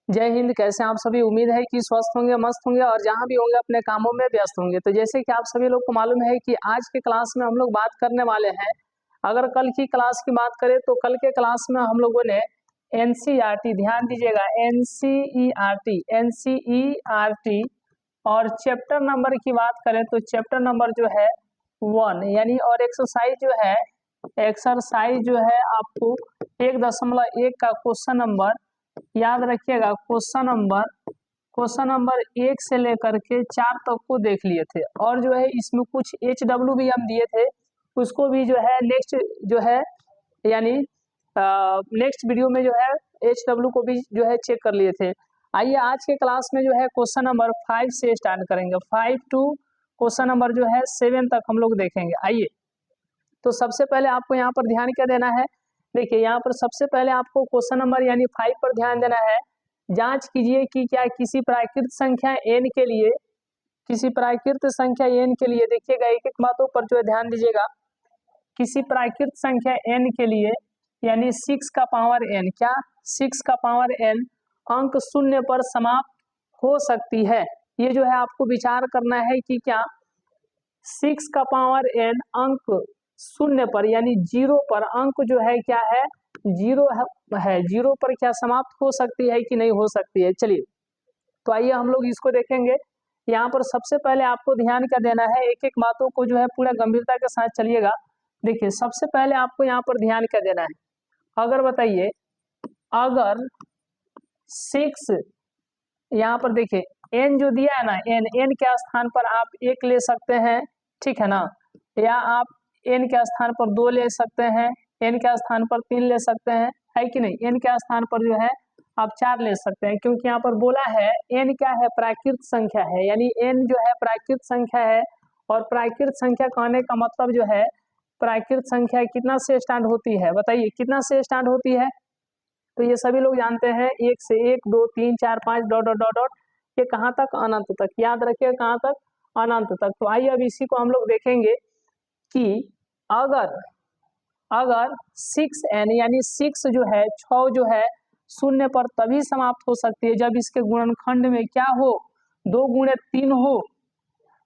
जय हिंद। कैसे आप सभी? उम्मीद है कि स्वस्थ होंगे, मस्त होंगे और जहां भी होंगे अपने कामों में व्यस्त होंगे। तो जैसे कि आप सभी लोग को मालूम है कि आज के क्लास में हम लोग बात करने वाले हैं, अगर कल की क्लास की बात करें तो कल के क्लास में हम लोगों ने एनसीईआरटी, ध्यान दीजिएगा, एनसीईआरटी और चैप्टर नंबर की बात करें तो चैप्टर नंबर जो है 1 यानी, और एक्सरसाइज जो है आपको 1.1 का क्वेश्चन नंबर याद रखिएगा। क्वेश्चन नंबर 1 से लेकर के 4 तक को देख लिए थे, और जो है इसमें कुछ HW भी हम दिए थे, उसको भी जो है नेक्स्ट जो है यानी नेक्स्ट वीडियो में जो है HW को भी जो है चेक कर लिए थे। आइए आज के क्लास में जो है क्वेश्चन नंबर 5 से स्टार्ट करेंगे। 5 टू क्वेश्चन नंबर जो है 7 तक हम लोग देखेंगे। आइए, तो सबसे पहले आपको यहाँ पर ध्यान क्या देना है, देखिए यहाँ पर सबसे पहले आपको क्वेश्चन नंबर यानी 5 पर ध्यान देना है। जांच कीजिए कि क्या किसी प्राकृत संख्या n के लिए, देखिएगा एक एक बातों पर जो है ध्यान दीजिएगा। किसी प्राकृत संख्या n के लिए यानी 6 का पावर n, क्या 6 का पावर n अंक शून्य पर समाप्त हो सकती है। ये जो है आपको विचार करना है कि क्या 6 का पावर n अंक शून्य पर यानी 0 पर अंक जो है क्या है, 0 है, 0 पर क्या समाप्त हो सकती है कि नहीं हो सकती है। चलिए, तो आइए हम लोग इसको देखेंगे। यहाँ पर सबसे पहले आपको ध्यान क्या देना है, एक एक बातों को जो है पूरा गंभीरता के साथ चलिएगा। देखिए सबसे पहले आपको यहाँ पर ध्यान क्या देना है, अगर बताइए, अगर 6 यहाँ पर देखिए n जो दिया है ना, n के स्थान पर आप 1 ले सकते हैं, ठीक है ना, या आप n के स्थान पर 2 ले सकते हैं, n के स्थान पर 3 ले सकते हैं, है कि नहीं। n के स्थान पर जो है आप 4 ले सकते हैं, क्योंकि यहाँ पर बोला है n क्या है, प्राकृत संख्या है, यानी n जो है प्राकृत संख्या है। और प्राकृत संख्या कहने का मतलब जो है, प्राकृत संख्या कितना से स्टार्ट होती है, बताइए कितना से स्टार्ट होती है। तो ये सभी लोग जानते हैं, 1 से 1 2 3 4 5 डॉट डॉट डॉट डॉट, ये कहाँ तक, अनंत तक, याद रखिए कहाँ तक, अनंत तक। तो आइए अब इसी को हम लोग देखेंगे कि अगर 6n यानी 6 जो है, 6 जो है शून्य पर तभी समाप्त हो सकती है जब इसके गुणनखंड में क्या हो, 2 गुणे 3 हो,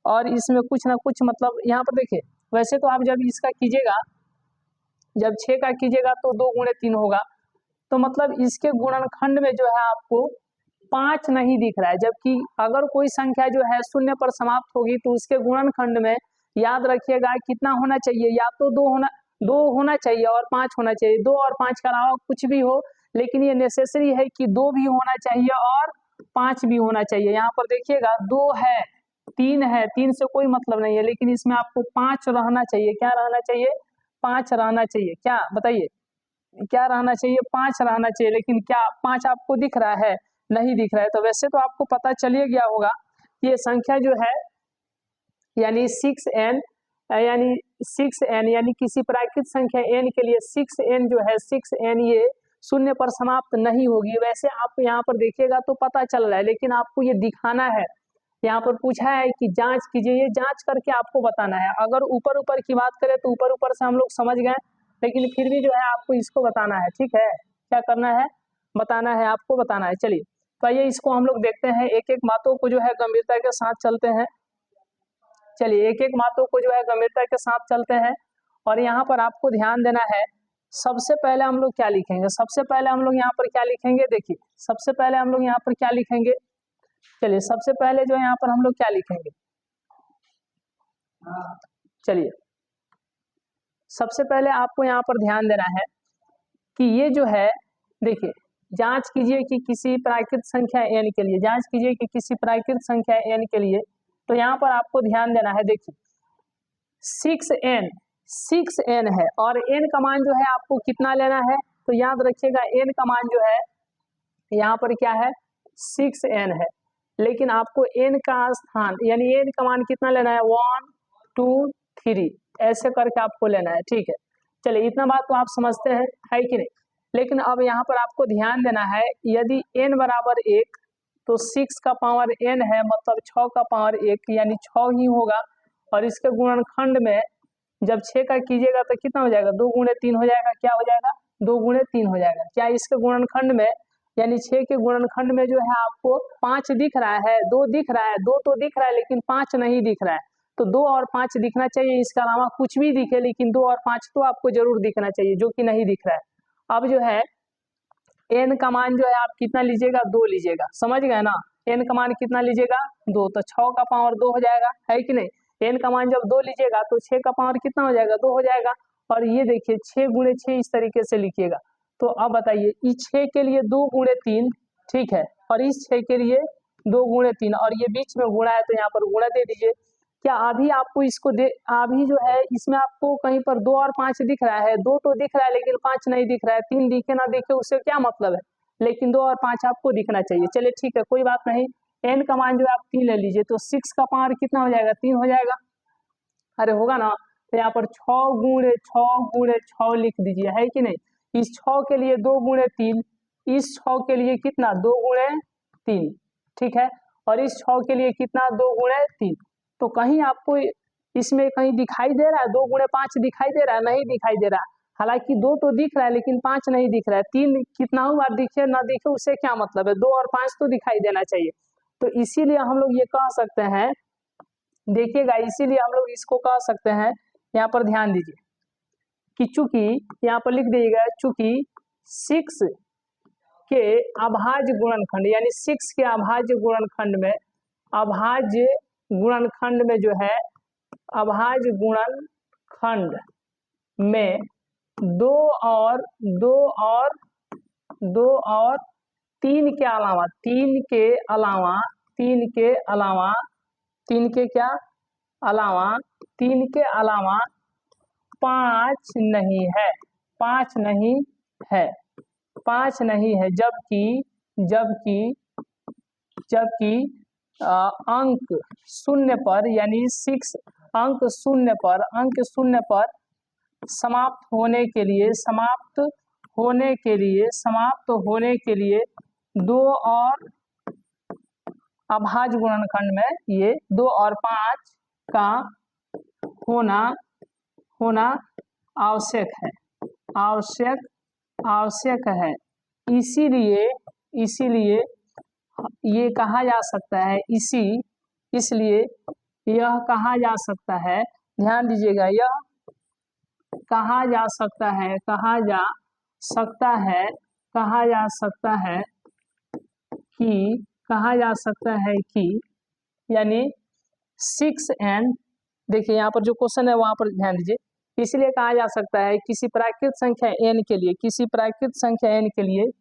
और इसमें कुछ ना कुछ मतलब यहाँ पर देखिए, वैसे तो आप जब इसका कीजिएगा, जब 6 का कीजिएगा तो 2 गुणे 3 होगा, तो मतलब इसके गुणनखंड में जो है आपको 5 नहीं दिख रहा है। जबकि अगर कोई संख्या जो है शून्य पर समाप्त होगी तो उसके गुणनखंड में याद रखिएगा कितना होना चाहिए, या तो 2 होना चाहिए और 5 होना चाहिए। 2 और 5 के अलावा कुछ भी हो, लेकिन ये नेसेसरी है कि 2 भी होना चाहिए और 5 भी होना चाहिए। यहाँ पर देखिएगा 2 है, 3 है, 3 से कोई मतलब नहीं है, लेकिन इसमें आपको 5 रहना चाहिए। क्या रहना चाहिए, 5 रहना चाहिए। क्या बताइए, क्या रहना चाहिए, 5 रहना चाहिए। लेकिन क्या 5 आपको दिख रहा है, नहीं दिख रहा है। तो वैसे तो आपको पता चलिए गया होगा, ये संख्या जो है यानी 6n यानी किसी प्राकृत संख्या n के लिए 6n जो है, 6n ये शून्य पर समाप्त नहीं होगी। वैसे आप यहाँ पर देखिएगा तो पता चल रहा है, लेकिन आपको ये दिखाना है। यहाँ पर पूछा है कि जांच कीजिए, ये जांच करके आपको बताना है। अगर ऊपर ऊपर की बात करें तो ऊपर ऊपर से हम लोग समझ गए, लेकिन फिर भी जो है आपको इसको बताना है, ठीक है। क्या करना है, बताना है, आपको बताना है। चलिए, तो आइए इसको हम लोग देखते हैं, एक एक बातों को जो है गंभीरता के साथ चलते हैं। चलिए, एक एक बातों को जो है गंभीरता के साथ चलते हैं, और यहाँ पर आपको ध्यान देना है। सबसे पहले हम लोग क्या लिखेंगे, सबसे पहले हम लोग यहाँ पर क्या लिखेंगे, देखिए सबसे पहले हम लोग यहाँ पर क्या लिखेंगे। चलिए, सबसे पहले जो यहाँ पर हम लोग क्या लिखेंगे, चलिए सबसे पहले आपको यहाँ पर ध्यान देना है कि ये जो है, देखिए जांच कीजिए कि किसी प्राकृत संख्या n के लिए, जांच कीजिए कि किसी प्राकृत संख्या n के लिए, तो यहाँ पर आपको ध्यान देना है। देखिए 6n है, और n का मान जो है आपको कितना लेना है, तो याद रखिएगा n का मान जो है यहाँ पर क्या है, 6n है। लेकिन आपको n का स्थान यानी n का मान कितना लेना है, 1 2 3 ऐसे करके आपको लेना है, ठीक है। चलिए, इतना बात तो आप समझते हैं, है कि नहीं। लेकिन अब यहाँ पर आपको ध्यान देना है, यदि n बराबर 1 तो 6 का पावर n है, मतलब 6 का पावर 1 यानी 6 ही होगा। और इसके गुणनखंड में जब 6 का कीजिएगा तो कितना हो जाएगा, 2 गुणे 3 हो जाएगा। क्या हो जाएगा, 2 गुणे 3 हो जाएगा। क्या इसके गुणनखंड में यानी 6 के गुणनखंड में जो है आपको 5 दिख रहा है, 2 दिख रहा है, 2 तो दिख रहा है लेकिन 5 नहीं दिख रहा है, तो 2 और 5 दिखना चाहिए। इसके अलावा कुछ भी दिखे लेकिन 2 और 5 तो आपको जरूर दिखना चाहिए, जो कि नहीं दिख रहा है। अब जो है n का मान जो है आप कितना लीजिएगा, 2 लीजिएगा, समझ गए ना। n का मान कितना लीजिएगा, 2, तो 6 का पावर 2 हो जाएगा, है कि नहीं। n का मान जब 2 लीजिएगा तो 6 का पावर कितना हो जाएगा, 2 हो जाएगा। और ये देखिए 6 गुणे 6 इस तरीके से लिखिएगा। तो अब बताइए इस 6 के लिए 2 गुणे 3, ठीक है, और इस 6 के लिए 2 गुणे 3, और ये बीच में गुणा है तो यहाँ पर गुणा दे दीजिए। क्या अभी आपको इसको अभी जो है इसमें आपको कहीं पर 2 और 5 दिख रहा है, 2 तो दिख रहा है लेकिन 5 नहीं दिख रहा है। 3 दिखे ना दिखे उससे क्या मतलब है, लेकिन 2 और 5 आपको दिखना चाहिए। चलिए ठीक है, कोई बात नहीं। n का मान जो है आप 3 ले लीजिए, तो 6 का पावर कितना हो जाएगा, 3 हो जाएगा। अरे होगा ना। तो यहाँ पर 6 लिख दीजिए, है कि नहीं। इस 6 के लिए 2 गुणे 3, इस 6 के लिए कितना, 2 गुणे 3, ठीक है, और इस 6 के लिए कितना, 2 गुणे 3। तो कहीं आपको इसमें कहीं दिखाई दे रहा है 2 गुणे 5 दिखाई दे रहा है, नहीं दिखाई दे रहा है। हालांकि 2 तो दिख रहा है लेकिन 5 नहीं दिख रहा है। 3 कितना बार दिखे ना दिखे उससे क्या मतलब है, 2 और 5 तो दिखाई देना चाहिए। तो इसीलिए हम लोग ये कह सकते हैं, देखिएगा, इसीलिए हम लोग इसको कह सकते हैं, यहाँ पर ध्यान दीजिए कि चूंकि यहाँ पर लिख दीजिएगा, चूंकि 6 के अभाज्य गुणनखंड यानी 6 के अभाज्य गुणनखंड में, अभाज्य गुणनखंड में जो है, अभाज्य गुणनखंड में 2 और 3 के अलावा, 3 के अलावा, 3 के अलावा, 3 के क्या अलावा, 3 के अलावा 5 नहीं है, 5 नहीं है, 5 नहीं है। जबकि अंक शून्य पर यानी 6 अंक शून्य पर समाप्त होने के लिए 2 और अभाज्य गुणनखंड में ये 2 और 5 का होना आवश्यक है। इसीलिए ये कहा जा सकता है, इसलिए यह कहा जा सकता है, ध्यान दीजिएगा, यह कहा जा सकता है कि यानी 6n, देखिए यहाँ पर जो क्वेश्चन है वहां पर ध्यान दीजिए। इसलिए कहा जा सकता है किसी प्राकृत संख्या n के लिए, किसी प्राकृत संख्या n के लिए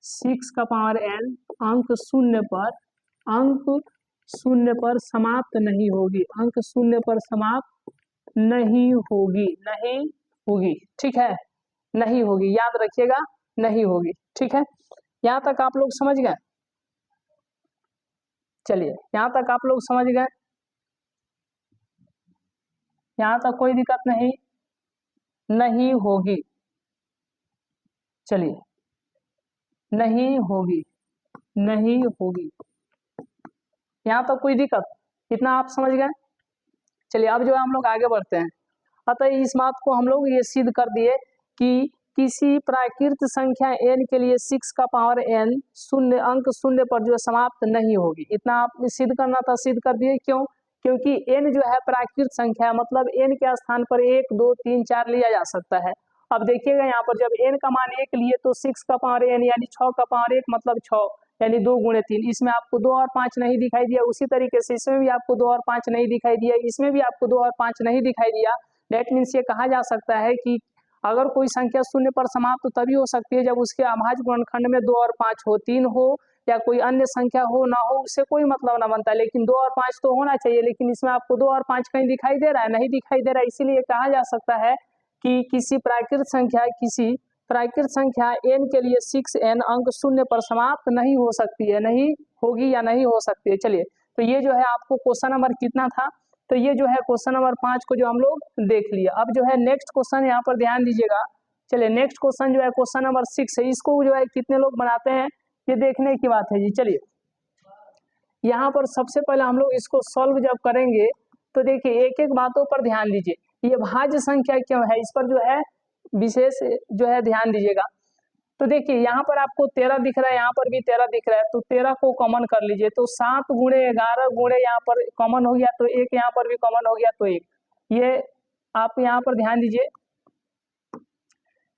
6 का पावर n अंक शून्य पर समाप्त नहीं होगी, ठीक है, नहीं होगी, याद रखिएगा, नहीं होगी, ठीक है। यहाँ तक आप लोग समझ गए, चलिए यहाँ तक आप लोग समझ गए, यहाँ तक कोई दिक्कत नहीं होगी। चलिए, नहीं होगी, यहाँ तक कोई दिक्कत, इतना आप समझ गए। चलिए अब जो है हम लोग आगे बढ़ते हैं। अतः इस बात को हम लोग ये सिद्ध कर दिए कि किसी प्राकृत संख्या n के लिए 6 का पावर n अंक शून्य पर जो समाप्त नहीं होगी। इतना आप सिद्ध करना था, सिद्ध कर दिए। क्यों? क्योंकि n जो है प्राकृत संख्या है, मतलब n के स्थान पर 1, 2, 3, 4 लिया जा सकता है। अब देखिएगा यहाँ पर जब n का मान 1 लिए तो 6 का पावर n यानी 6 का पावर 1 मतलब 6 यानी 2 गुणे 3। इसमें आपको 2 और 5 नहीं दिखाई दिया, उसी तरीके से इसमें भी आपको 2 और 5 नहीं दिखाई दिया, इसमें भी आपको 2 और 5 नहीं दिखाई दिया। दैट मीन्स ये कहा जा सकता है कि अगर कोई संख्या शून्य पर समाप्त तो तभी हो सकती है जब उसके अभाज्य गुणनखंड में 2 और 5 हो, 3 हो या कोई अन्य संख्या हो ना हो, उससे कोई मतलब ना बनता। लेकिन 2 और 5 तो होना चाहिए, लेकिन इसमें आपको 2 और 5 कहीं दिखाई दे रहा है, नहीं दिखाई दे रहा है। इसीलिए कहा जा सकता है कि किसी प्राकृत संख्या n के लिए 6n अंक शून्य पर समाप्त नहीं हो सकती है, नहीं होगी या नहीं हो सकती है। चलिए, तो ये जो है आपको क्वेश्चन नंबर कितना था, तो ये जो है क्वेश्चन नंबर 5 को जो हम लोग देख लिया। अब जो है नेक्स्ट क्वेश्चन यहाँ पर ध्यान दीजिएगा। चलिए नेक्स्ट क्वेश्चन जो है क्वेश्चन नंबर 6 है, इसको जो है कितने लोग बनाते हैं ये देखने की बात है जी। चलिए यहाँ पर सबसे पहले हम लोग इसको सॉल्व जब करेंगे तो देखिए एक एक बातों पर ध्यान दीजिए, ये भाज्य संख्या क्यों है, इस पर जो है विशेष जो है ध्यान दीजिएगा। तो देखिए यहाँ पर आपको 13 दिख रहा है, यहाँ पर भी 13 दिख रहा है, तो 13 को कॉमन कर लीजिए, तो 7 गुणे 11 गुणे यहाँ पर कॉमन हो गया, तो एक यहाँ पर भी कॉमन हो गया, तो एक। ये आप यहाँ पर ध्यान दीजिए,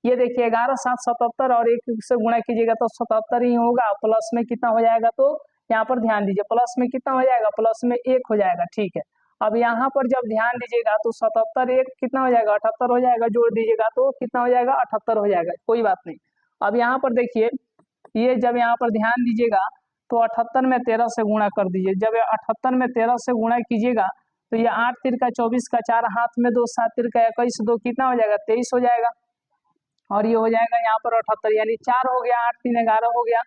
ये देखिए 11 7 77 और एक से गुणा कीजिएगा तो 77 ही होगा, प्लस में कितना हो जाएगा, तो यहाँ पर ध्यान दीजिए प्लस में कितना हो जाएगा, प्लस में 1 हो जाएगा, ठीक है। अब यहाँ पर जब ध्यान दीजिएगा तो 77 एक कितना हो जाएगा, 78 हो जाएगा, जोड़ दीजिएगा तो कितना हो जाएगा, 78 हो जाएगा, कोई बात नहीं। अब यहाँ पर देखिए, ये जब यहाँ पर ध्यान दीजिएगा तो 78 में 13 से गुणा कर दीजिए, जब 78 में 13 से गुणा कीजिएगा तो ये 8 तिर का 24 का 4 हाथ में 2 7 तिर का 21 2 कितना हो जाएगा, 23 हो जाएगा, और ये हो जाएगा यहाँ पर 78 यानी 4 हो गया, 8 3 11 हो गया,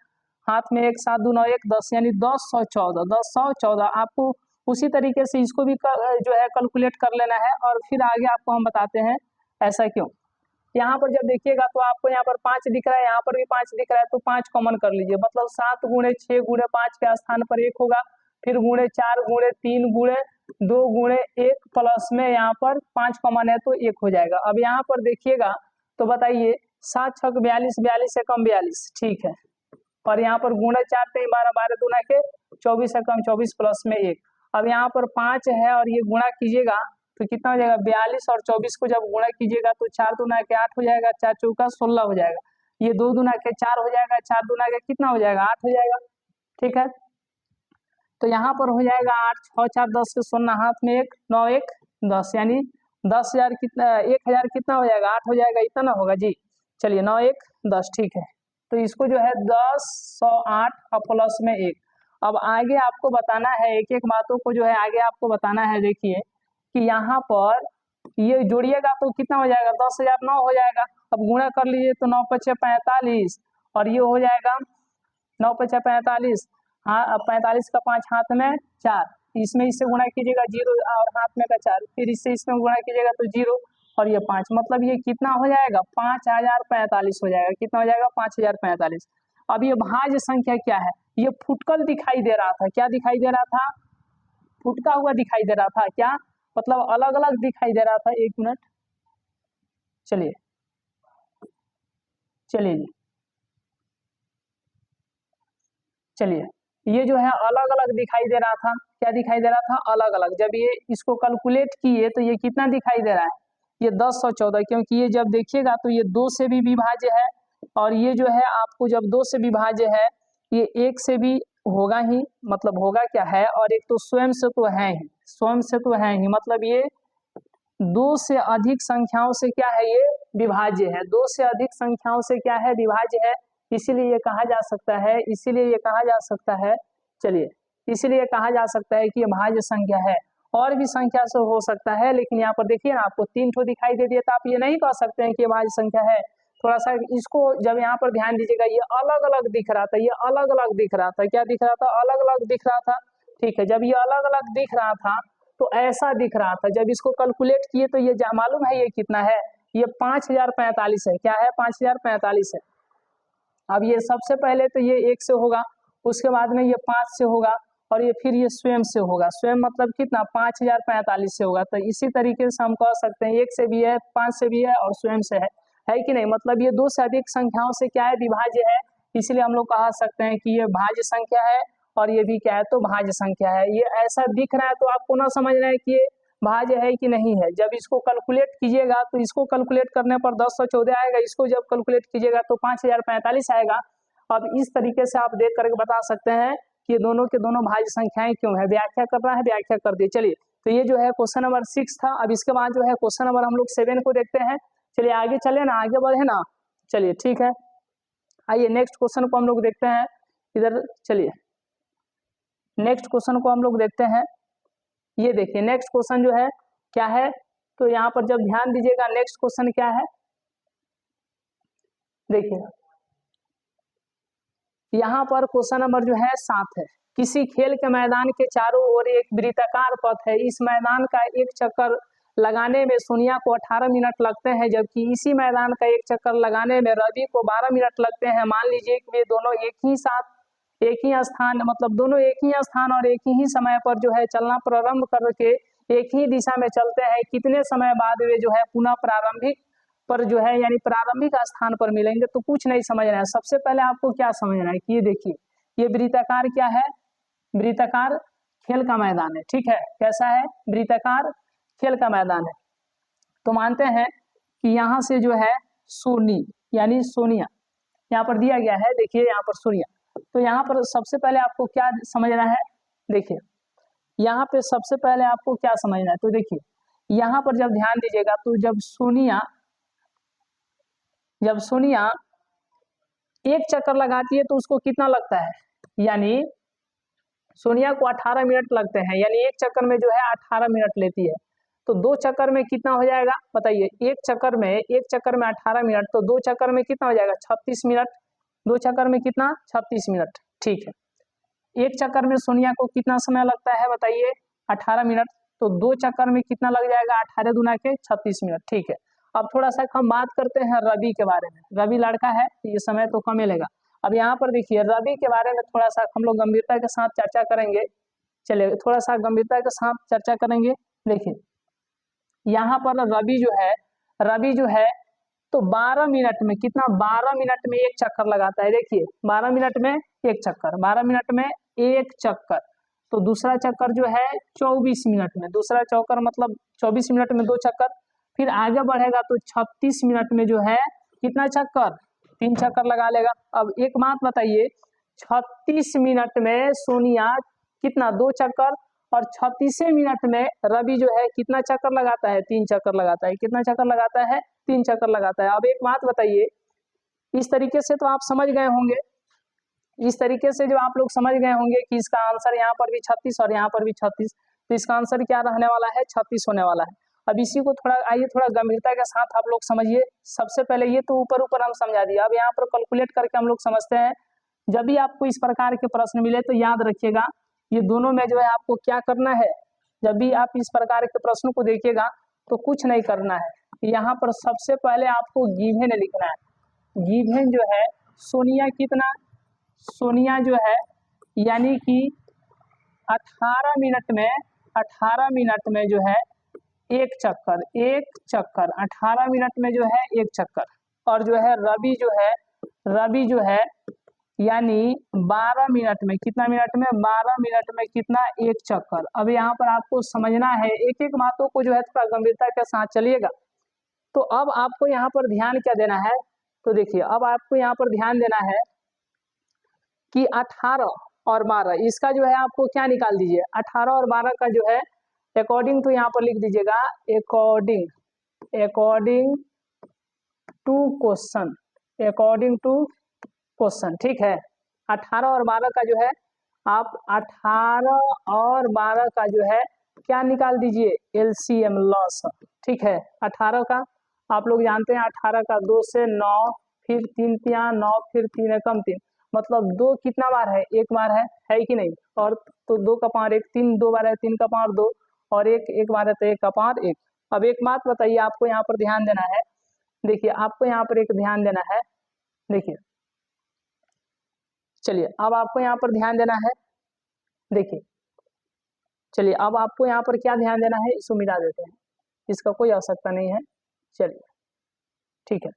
हाथ में 1 7 2 9 1 10 यानी 1014 आपको उसी तरीके से इसको भी जो है कैलकुलेट कर लेना है, और फिर आगे आपको हम बताते हैं ऐसा क्यों। यहाँ पर जब देखिएगा तो आपको यहाँ पर 5 दिख रहा है, यहाँ पर भी 5 दिख रहा है, तो 5 कॉमन कर लीजिए, मतलब 7 गुणे 6 गुणे 5 के स्थान पर 1 होगा, फिर गुणे 4 गुणे 3 गुणे 2 गुणे 1 प्लस में यहाँ पर 5 कॉमन है तो 1 हो जाएगा। अब यहाँ पर देखिएगा तो बताइए 7 6 42 42 से कम 42, ठीक है, और यहाँ पर गुणे 4 3 12 12 दूना के 24 से कम 24 प्लस में 1। अब यहाँ पर 5 है और ये गुणा कीजिएगा तो कितना हो जाएगा, 42 और 24 को जब गुणा कीजिएगा तो 4 दूना के 8 हो जाएगा, 4 चौका 16 हो जाएगा, ये 2 दूना के 4 हो जाएगा, 4 दूना के कितना हो जाएगा, 8 हो जाएगा, ठीक है। तो यहाँ पर हो जाएगा 8 6 4 10 के 16 हाथ में 1 9 1 10 यानी 10,000 कितना 1000 कितना हो जाएगा, 8 हो जाएगा, इतना होगा जी। चलिए 9 1 10, ठीक है, तो इसको जो है 10 100 8 और प्लस में 1। अब आगे आपको बताना है एक एक बातों को जो है आगे आपको बताना है। देखिए कि यहाँ पर ये जोड़िएगा तो कितना हो जाएगा, 10,009 हो जाएगा। अब गुणा कर लीजिए तो 9 5 45 और ये हो जाएगा 9 5 45, हाँ 45 का 5 हाथ में 4, इसमें इससे गुणा कीजिएगा 0 और हाथ में का 4, फिर इससे इसमें गुणा कीजिएगा तो 0 और ये 5, मतलब ये कितना हो जाएगा, 5045 हो जाएगा, कितना हो जाएगा, 5045। अब ये भाज्य संख्या क्या है, ये फुटकल दिखाई दे रहा था, क्या दिखाई दे रहा था, फुटका हुआ दिखाई दे रहा था, क्या मतलब अलग अलग दिखाई दे रहा था, 1 मिनट, चलिए चलिए जी, चलिए ये जो है अलग अलग दिखाई दे रहा था, क्या दिखाई दे रहा था, अलग अलग। जब ये इसको कैलकुलेट किए तो ये कितना दिखाई दे रहा है, ये 1014, क्योंकि ये जब देखिएगा तो ये 2 से भी विभाज्य है, और ये जो है आपको जब 2 से विभाज्य है ये 1 से भी होगा ही, मतलब होगा क्या है, और एक तो स्वयं से तो है ही, स्वयं से तो है ही, मतलब ये 2 से अधिक संख्याओं से क्या है, ये विभाज्य है, 2 से अधिक संख्याओं से क्या है, विभाज्य है, इसीलिए ये कहा जा सकता है, इसीलिए ये कहा जा सकता है, चलिए इसीलिए कहा जा सकता है कि ये भाज्य संख्या है। और भी संख्या से हो सकता है, लेकिन यहाँ पर देखिए ना आपको 3 ठो दिखाई दे दिया, तो आप ये नहीं कह सकते हैं कि ये भाज्य संख्या है। थोड़ा सा इसको जब यहाँ पर ध्यान दीजिएगा, ये अलग अलग दिख रहा था, ये अलग अलग दिख रहा था, क्या दिख रहा था, अलग अलग दिख रहा था, ठीक है। जब ये अलग अलग दिख रहा था तो ऐसा दिख रहा था, जब इसको कैलकुलेट किए तो ये मालूम है ये कितना है, ये 5045 है, क्या है, 5045 है। अब ये सबसे पहले तो ये 1 से होगा, उसके बाद में ये 5 से होगा, और ये फिर ये स्वयं से होगा, स्वयं मतलब कितना, 5045 से होगा। तो इसी तरीके से हम कह सकते हैं 1 से भी है, 5 से भी है और स्वयं से है कि नहीं, मतलब ये 2 से अधिक संख्याओं से क्या है, विभाज्य है, इसलिए हम लोग कह सकते हैं कि ये भाज्य संख्या है, और ये भी क्या है, तो भाज्य संख्या है। ये ऐसा दिख रहा है तो आपको ना समझना है कि ये भाज्य है कि नहीं है, जब इसको कैलकुलेट कीजिएगा तो इसको कैलकुलेट करने पर 1014 आएगा, इसको जब कैलकुलेट कीजिएगा तो 5045 आएगा। अब इस तरीके से आप देख करके बता सकते हैं कि ये दोनों के दोनों भाज्य संख्याएं क्यों है। व्याख्या करना है, व्याख्या कर दिए। चलिए, तो ये जो है क्वेश्चन नंबर 6 था। अब इसके बाद जो है क्वेश्चन नंबर हम लोग 7 को देखते हैं। चलिए आगे चले ना, आगे बढ़े ना, चलिए ठीक है। आइए नेक्स्ट क्वेश्चन को हम लोग देखते हैं इधर, चलिए नेक्स्ट क्वेश्चन को हम लोग देखते हैं। ये देखिए नेक्स्ट क्वेश्चन जो है क्या है, तो यहाँ पर जब ध्यान दीजिएगा नेक्स्ट क्वेश्चन क्या है, देखिए यहाँ पर क्वेश्चन नंबर जो है 7 है। किसी खेल के मैदान के चारों ओर एक वृत्ताकार पथ है, इस मैदान का एक चक्कर लगाने में सोनिया को 18 मिनट लगते हैं, जबकि इसी मैदान का एक चक्कर लगाने में रवि को 12 मिनट लगते हैं। मान लीजिए कि वे दोनों एक ही साथ एक ही स्थान, मतलब दोनों एक ही स्थान और एक ही समय पर जो है चलना प्रारंभ करके एक ही दिशा में चलते हैं, कितने समय बाद वे जो है पुनः प्रारंभिक पर जो है यानी प्रारंभिक स्थान पर मिलेंगे। तो कुछ नहीं समझना है, सबसे पहले आपको क्या समझना है कि ये देखिए, ये वृत्ताकार क्या है, वृत्ताकार खेल का मैदान है, ठीक है। कैसा है, वृत्ताकार खेल का मैदान है। तो मानते हैं कि यहाँ से जो है सोनी यानी सोनिया यहाँ पर दिया गया है, देखिए यहाँ पर सोनिया। तो यहाँ पर सबसे पहले आपको क्या समझना है, देखिए यहाँ पे सबसे पहले आपको क्या समझना है। तो देखिए यहाँ पर जब ध्यान दीजिएगा तो जब सोनिया एक चक्कर लगाती है तो उसको कितना लगता है, यानी सोनिया को 18 मिनट लगते हैं, यानी एक चक्कर में जो है 18 मिनट लेती है। तो दो चक्कर में कितना हो जाएगा बताइए, एक चक्कर में 18 मिनट, तो दो चक्कर में कितना हो जाएगा 36 मिनट, दो चक्कर में कितना 36 मिनट, ठीक है। एक चक्कर में सोनिया को कितना समय लगता है बताइए 18 मिनट, तो दो चक्कर में कितना लग जाएगा 18 दूना के 36 मिनट, ठीक है। अब थोड़ा सा हम बात करते हैं रवि के बारे में। रवि लड़का है, ये समय तो कम ही लेगा। अब यहाँ पर देखिए रवि के बारे में थोड़ा सा हम लोग गंभीरता के साथ चर्चा करेंगे। चलिए थोड़ा सा गंभीरता के साथ चर्चा करेंगे। देखिए यहाँ पर रवि जो है तो 12 मिनट में कितना, 12 मिनट में एक चक्कर लगाता है। देखिए 12 मिनट में एक चक्कर, 12 मिनट में एक चक्कर। तो दूसरा चक्कर जो है 24 मिनट में, दूसरा चक्कर मतलब 24 मिनट में दो चक्कर। फिर आगे बढ़ेगा तो 36 मिनट में जो है कितना चक्कर, 3 चक्कर लगा लेगा। अब एक बात बताइए, 36 मिनट में सोनिया कितना, 2 चक्कर, और 36 मिनट में रवि जो है कितना चक्कर लगाता है, 3 चक्कर लगाता है। कितना चक्कर लगाता है, 3 चक्कर लगाता है। अब एक बात बताइए, इस तरीके से तो आप समझ गए होंगे, इस तरीके से जो आप लोग समझ गए होंगे कि इसका आंसर यहाँ पर भी 36 और यहाँ पर भी 36, तो इसका आंसर क्या रहने वाला है, 36 होने वाला है। अब इसी को थोड़ा आइए थोड़ा गंभीरता के साथ आप लोग समझिए। सबसे पहले ये तो ऊपर ऊपर हम समझा दिया, अब यहाँ पर कैलकुलेट करके हम लोग समझते हैं। जब भी आपको इस प्रकार के प्रश्न मिले तो याद रखिएगा, ये दोनों में जो है आपको क्या करना है, जब भी आप इस प्रकार के प्रश्नों को देखिएगा तो कुछ नहीं करना है। यहाँ पर सबसे पहले आपको गिवन लिखना है। गिवन जो है सोनिया कितना, सोनिया जो है यानी कि 18 मिनट में जो है एक चक्कर 18 मिनट में जो है एक चक्कर। और जो है रवि जो है यानी 12 मिनट में कितना, मिनट में 12 मिनट में कितना, एक चक्कर। अब यहाँ पर आपको समझना है, एक एक बातों को जो है थोड़ा गंभीरता के साथ चलिएगा। तो अब आपको यहाँ पर ध्यान क्या देना है, तो देखिए अब आपको यहाँ पर ध्यान देना है कि 18 और 12 इसका जो है आपको क्या निकाल दीजिए, 18 और 12 का जो है अकॉर्डिंग टू यहाँ पर लिख दीजिएगा, अकॉर्डिंग टू क्वेश्चन, ठीक है। 18 और 12 का जो है आप 18 और 12 का जो है क्या निकाल दीजिए, एलसीएम लॉस, ठीक है। 18 का आप लोग जानते हैं, 18 का 2 से 9, फिर 3 तिया 9, फिर 3 एकम 3, मतलब 2 कितना बार है, एक बार है कि नहीं। और तो 2 का पावर 1, 3 2 बार है, 3 का पावर 2, और एक बार है तो 1 का पावर 1। अब एक बात बताइए, आपको यहाँ पर ध्यान देना है। देखिए आपको यहाँ पर एक ध्यान देना है, देखिए चलिए अब आपको यहाँ पर ध्यान देना है। देखिए चलिए अब आपको यहाँ पर क्या ध्यान देना है, इसको मिटा देते हैं, इसका कोई आवश्यकता नहीं है। चलिए ठीक है,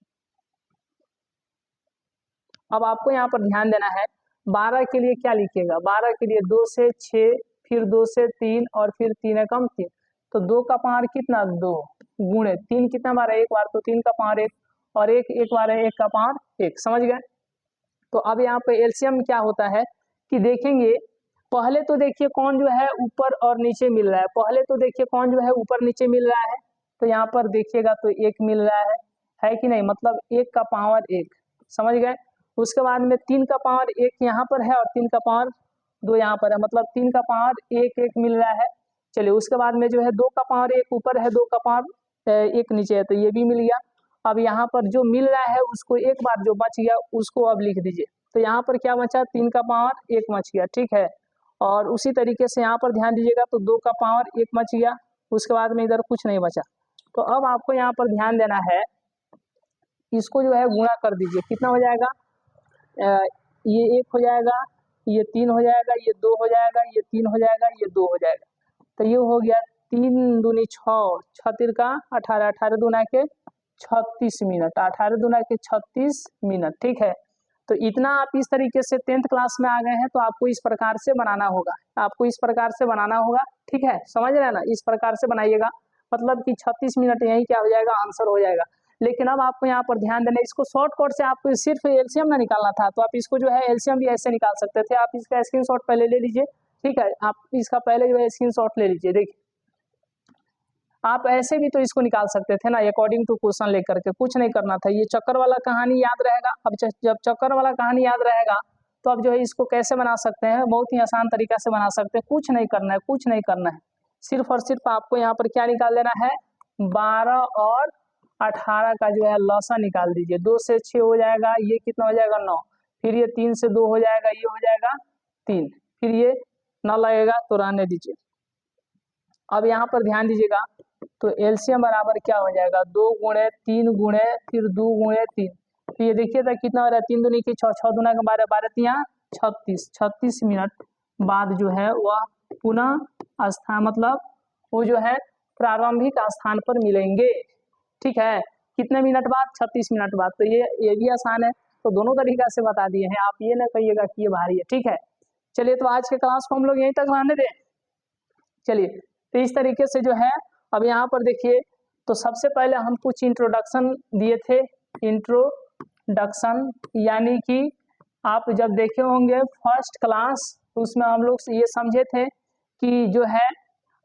अब आपको यहाँ पर ध्यान देना है। 12 के लिए क्या लिखिएगा, 12 के लिए 2 से 6, फिर 2 से 3, और फिर 3 एकम 3, तो 2 का पावर कितना, 2 गुणे 3 कितना बार है, एक बार, तो 3 का पावर 1, और एक बार है, 1 का पावर 1, समझ गए। तो अब यहाँ पे एलसीएम क्या होता है कि देखेंगे, पहले तो देखिए कौन जो है ऊपर और नीचे मिल रहा है, पहले तो देखिए कौन जो है ऊपर नीचे मिल रहा है, तो यहाँ पर देखिएगा तो 1 मिल रहा है कि नहीं, मतलब 1 का पावर 1, समझ गए। उसके बाद में 3 का पावर 1 यहाँ पर है और 3 का पावर 2 यहाँ पर है, मतलब 3 का पावर 1 मिल रहा है। चलिए उसके बाद में जो है 2 का पावर 1 ऊपर है, 2 का पावर 1 नीचे है, तो ये भी मिल गया। अब यहाँ पर जो मिल रहा है उसको एक बार जो बच गया उसको अब लिख दीजिए, तो यहाँ पर क्या बचा, 3 का पावर 1 बच गया, ठीक है। और उसी तरीके से यहाँ पर ध्यान दीजिएगा तो 2 का पावर 1 बच गया, उसके बाद में इधर कुछ नहीं बचा। तो अब आपको यहाँ पर ध्यान देना है, इसको जो है गुणा कर दीजिए, कितना हो जाएगा, ये 1 हो जाएगा, ये 3 हो जाएगा, ये 2 हो जाएगा, ये 3 हो जाएगा, ये 2 हो जाएगा। तो ये हो गया 3 दूनी 6, 6 तिरका 18, 18 दूना के 36 मिनट, 18 दूना के 36 मिनट। ठीक है, तो इतना आप इस तरीके से 10th क्लास में आ गए हैं, तो आपको इस प्रकार से बनाना होगा, आपको इस प्रकार से बनाना होगा। ठीक है, समझ रहे हैं ना, इस प्रकार से बनाइएगा, मतलब कि 36 मिनट यही क्या हो जाएगा, आंसर हो जाएगा। लेकिन अब आपको यहाँ पर ध्यान देना, इसको शॉर्टकट से आपको सिर्फ एलसीएम ना निकालना था, तो आप इसको जो है एलसीएम भी ऐसे निकाल सकते थे। आप इसका स्क्रीनशॉट पहले ले लीजिए। ठीक है, आप इसका पहले जो है स्क्रीनशॉट ले लीजिए। देखिए, आप ऐसे भी तो इसको निकाल सकते थे ना, अकॉर्डिंग टू क्वेश्चन लेकर के, कुछ नहीं करना था। ये चक्कर वाला कहानी याद रहेगा। अब जब चक्कर वाला कहानी याद रहेगा, तो अब जो है इसको कैसे बना सकते हैं, बहुत ही आसान तरीका से बना सकते हैं। कुछ नहीं करना है, कुछ नहीं करना है, सिर्फ और सिर्फ आपको यहाँ पर क्या निकाल लेना है, 12 और 18 का जो है लसा निकाल दीजिए। 2 से 6 हो जाएगा, ये कितना हो जाएगा, 9। फिर ये 3 से 2 हो जाएगा, ये हो जाएगा 3। फिर ये 9 लगेगा, तो रहने दीजिए। अब यहाँ पर ध्यान दीजिएगा, तो एलसीएम बराबर क्या हो जाएगा, 2 गुणे 3 गुणे फिर 2 गुणे 3। तो ये देखिए था कितना हो रहा है, 3 दूनी की 6, 6 दूना का 12, 12 तिया 36, 36 मिनट बाद जो है वह पुनः स्थान, मतलब वो जो है प्रारंभिक स्थान पर मिलेंगे। ठीक है, कितने मिनट बाद, 36 मिनट बाद। तो ये भी आसान है, तो दोनों तरीका से बता दिए हैं, आप ये ना कहिएगा कि ये भारी है। ठीक है, चलिए, तो आज के क्लास को हम लोग यहीं तक रहने दें। चलिए, तो इस तरीके से जो है, अब यहाँ पर देखिए, तो सबसे पहले हम कुछ इंट्रोडक्शन दिए थे। इंट्रोडक्शन यानी कि आप जब देखे होंगे फर्स्ट क्लास, तो उसमें हम लोग ये समझे थे कि जो है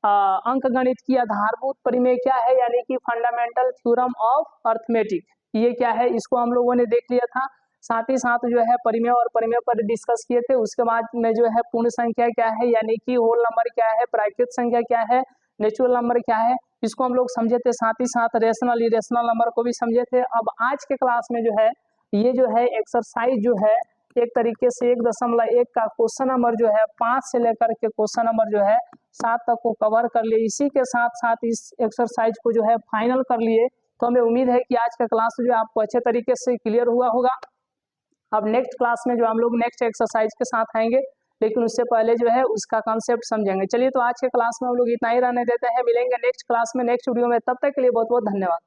अंक गणित की आधारभूत परिमेय क्या है, यानी कि फंडामेंटल थ्योरम ऑफ अर्थमेटिक, ये क्या है, इसको हम लोगों ने देख लिया था। साथ ही साथ जो है परिमेय और परिमेय पर डिस्कस किए थे। उसके बाद में जो है पूर्ण संख्या क्या है, यानी कि होल नंबर क्या है, प्राकृत संख्या क्या है, नेचुरल नंबर क्या है, इसको हम लोग समझे थे। साथ ही साथ रेशनल इरेशनल नंबर को भी समझे थे। अब आज के क्लास में जो है, ये जो है एक्सरसाइज जो है, एक तरीके से 1.1 का क्वेश्चन नंबर जो है 5 से लेकर के क्वेश्चन नंबर जो है 7 तक को कवर कर लिए। इसी के साथ साथ इस एक्सरसाइज को जो है फाइनल कर लिए। तो हमें उम्मीद है कि आज का क्लास जो है आपको अच्छे तरीके से क्लियर हुआ होगा। अब नेक्स्ट क्लास में जो हम लोग नेक्स्ट एक्सरसाइज के साथ आएंगे, लेकिन उससे पहले जो है उसका कॉन्सेप्ट समझेंगे। चलिए, तो आज के क्लास में हम लोग इतना ही रहने देते हैं, मिलेंगे नेक्स्ट क्लास में नेक्स्ट वीडियो में। तब तक के लिए बहुत बहुत धन्यवाद।